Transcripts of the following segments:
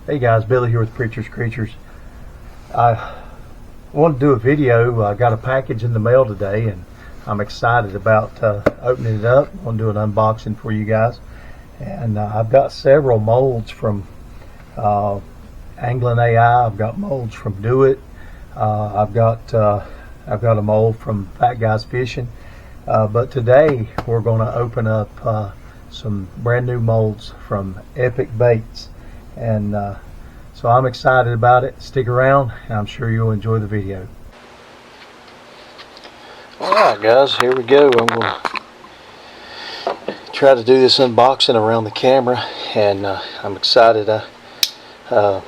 Hey guys, Billy here with Preachers Creatures. I wanted to do a video. I got a package in the mail today and I'm excited about opening it up. I'm going to do an unboxing for you guys. And I've got several molds from Anglin AI. I've got molds from Do It. I've got a mold from Fat Guys Fishing. But today we're going to open up some brand new molds from Epic Baits. And so I'm excited about it. Stick around and I'm sure you'll enjoy the video. Alright guys, here we go. I'm going to try to do this unboxing around the camera, and I'm excited for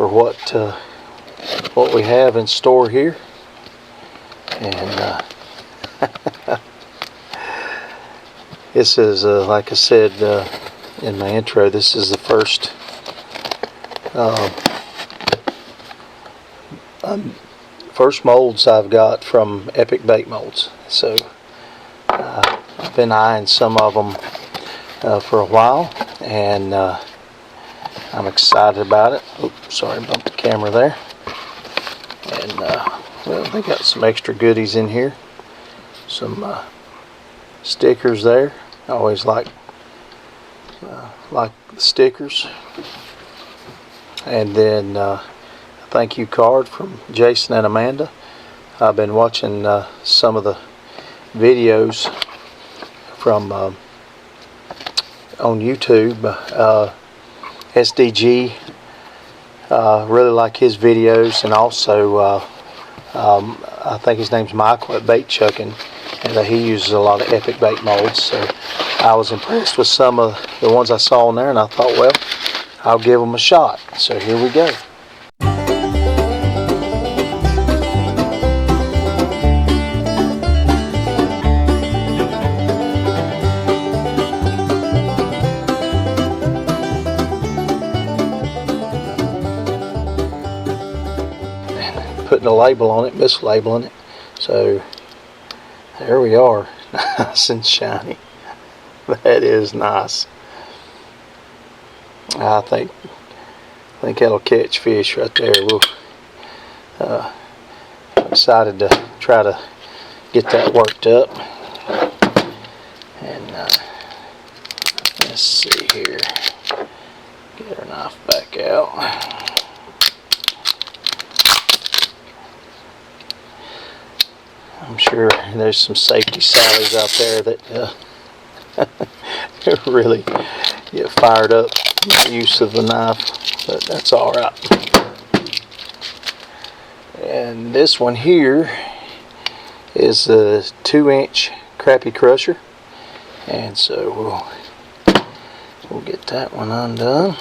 what we have in store here. And this is like I said in my intro, this is the first molds I've got from Epic Bait Molds. So I've been eyeing some of them for a while, and I'm excited about it. Oops, sorry, bumped the camera there. And well, they got some extra goodies in here. Some stickers there. I always like the stickers. And then a thank you card from Jason and Amanda. I've been watching some of the videos from on YouTube. SDG, really like his videos, and also I think his name's Michael at Bait Chucking, and he uses a lot of Epic Bait molds. So I was impressed with some of the ones I saw in there, and I thought, well, I'll give them a shot. So here we go. Putting a label on it, mislabeling it. So there we are. Nice and shiny. That is nice. I think that'll catch fish right there. I'm excited to try to get that worked up. And let's see here. Get our knife back out. I'm sure there's some safety sallies out there that really get fired up by the use of the knife, but that's alright. And this one here is a 2-inch crappie crusher, and so we'll get that one undone.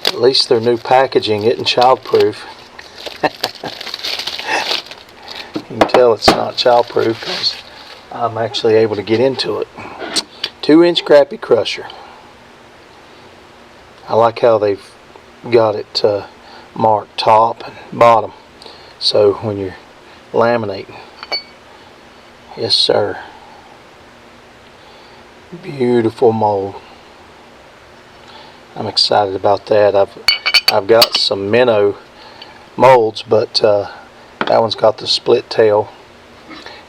At least their new packaging isn't childproof. You can tell it's not childproof because I'm actually able to get into it. 2-inch crappie crusher. I like how they've got it marked top and bottom, so when you're laminating. Yes sir. Beautiful mold. I'm excited about that. I've got some minnow molds, but that one's got the split tail,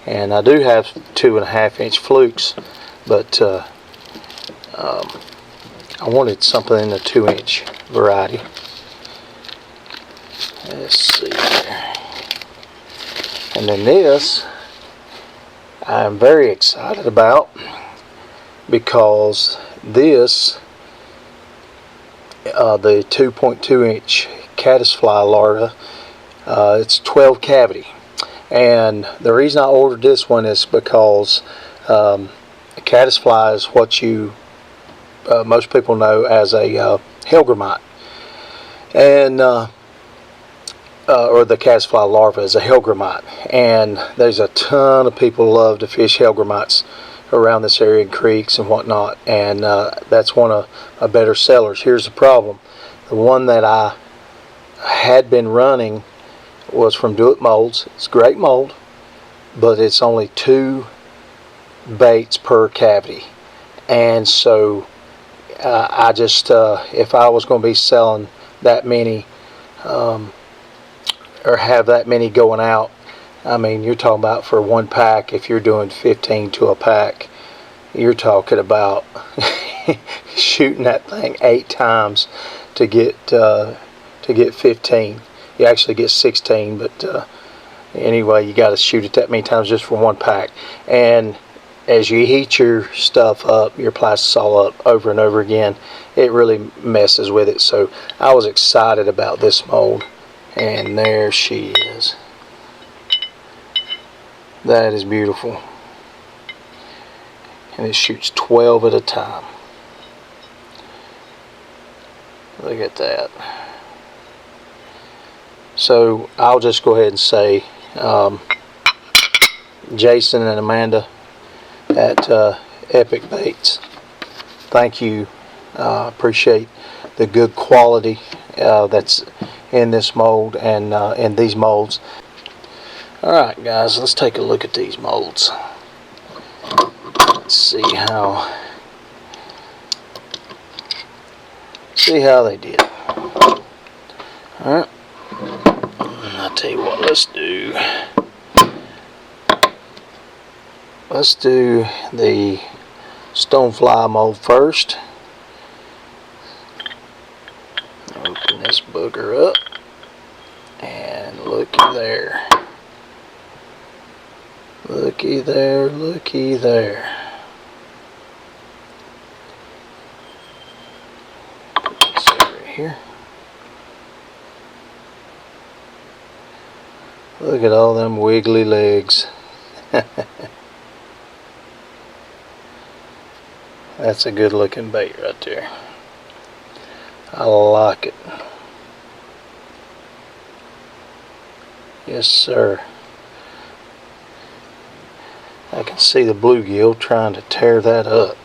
and I do have 2.5-inch flukes, but I wanted something in the 2-inch variety. Let's see here. And then this I'm very excited about, because this the 2.2-inch caddisfly larva, it's 12 cavity, and the reason I ordered this one is because caddisfly is what you most people know as a hellgrammite, and or the caddisfly larva is a hellgrammite, and there's a ton of people who love to fish hellgrammites around this area in creeks and whatnot, and that's one of our better sellers. Here's the problem: the one that I had been running was from Do It Molds. It's a great mold, but it's only 2 baits per cavity. And so I just if I was going to be selling that many or have that many going out, I mean, you're talking about for one pack, if you're doing 15 to a pack, you're talking about shooting that thing 8 times to get 15. You actually get 16, but anyway, you got to shoot it that many times just for one pack. And as you heat your stuff up, your plastisol up over and over again, it really messes with it. So I was excited about this mold, and there she is. That is beautiful. And it shoots 12 at a time. Look at that. So I'll just go ahead and say, Jason and Amanda at Epic Baits, thank you. Appreciate the good quality that's in this mold and in these molds. Alright guys, let's take a look at these molds. Let's see how they did. Alright, I'll tell you what, let's do the stonefly mold first. Open this booger up, and looky there. Looky there, looky there. Put this over here. Look at all them wiggly legs. That's a good looking bait right there. I like it. Yes sir. I can see the bluegill trying to tear that up.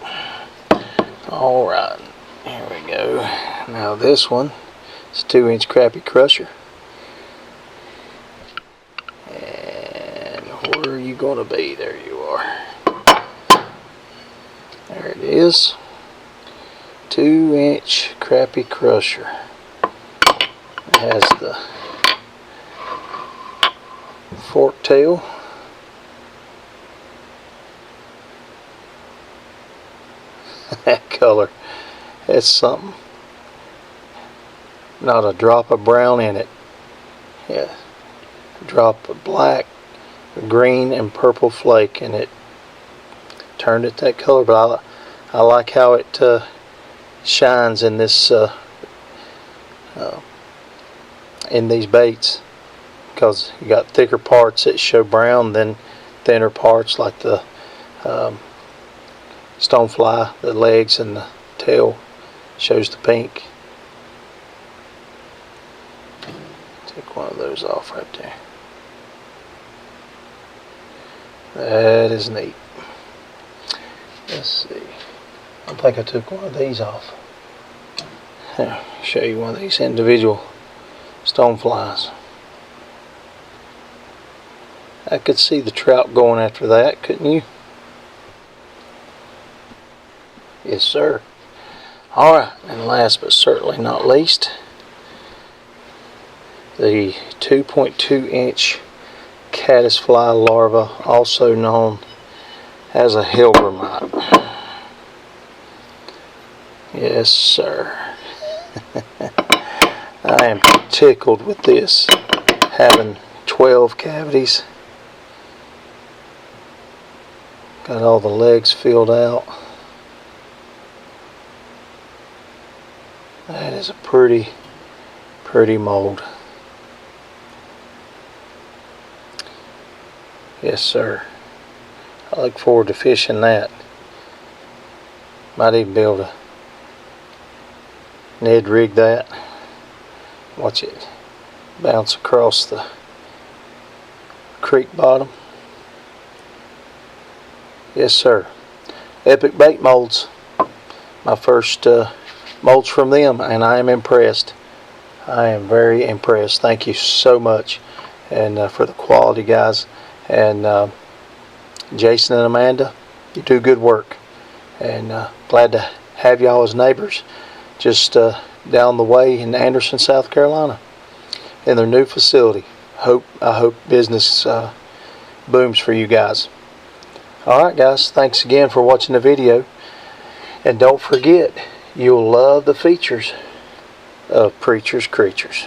Alright, here we go. Now this one is a 2-inch crappie crusher. And where are you going to be? There you are. There it is. 2-inch crappie crusher. It has the fork tail. That color, it's something. Not a drop of brown in it. Yeah, a drop of black, green, and purple flake, and it turned it that color. But I like how it shines in this in these baits, because you got thicker parts that show brown than thinner parts like the stonefly. The legs and the tail shows the pink. Take one of those off right there. That is neat. Let's see. I think I took one of these off. Here, show you one of these individual stoneflies. I could see the trout going after that, couldn't you? Yes sir. Alright, and last but certainly not least, the 2.2-inch caddisfly larva, also known as a Hellgrammite. Yes sir. I am tickled with this, having 12 cavities. Got all the legs filled out. That is a pretty mold. Yes sir. I look forward to fishing that. Might even be able to Ned rig that. Watch it bounce across the creek bottom. Yes sir. Epic Bait Molds. My first molds from them, and I am impressed. I am very impressed. Thank you so much, and for the quality, guys. And Jason and Amanda, You do good work, and glad to have y'all as neighbors just down the way in Anderson, South Carolina, in their new facility. I hope business booms for you guys. Alright guys, thanks again for watching the video, and don't forget, you'll love the features of Preacher's Creatures.